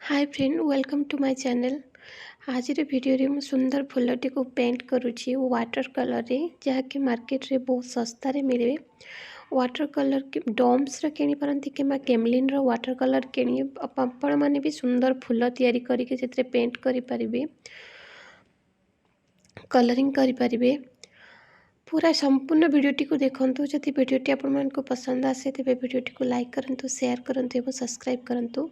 Hi friend welcome to my channel. आज video रे सुंदर फुलटी को पेंट करुच्ची वाटर कलर रे जहाँकि मार्केट रे बहुत सस्ता रे मिले। वाटर कलर के डम्स रे किनी परंती किमा केमलिन रो वाटर कलर किनी आपण माने भी सुंदर फुल तैयारी करिके सेतरे पेंट करि परिबे, कलरिंग करि परिबे। पूरा संपूर्ण वीडियोटी को देखंतु। जदि वीडियोटी आपण मानको पसंद आसे तेबे वीडियोटी को लाइक करंतु, शेयर करंतु एवं सब्सक्राइब करंतु।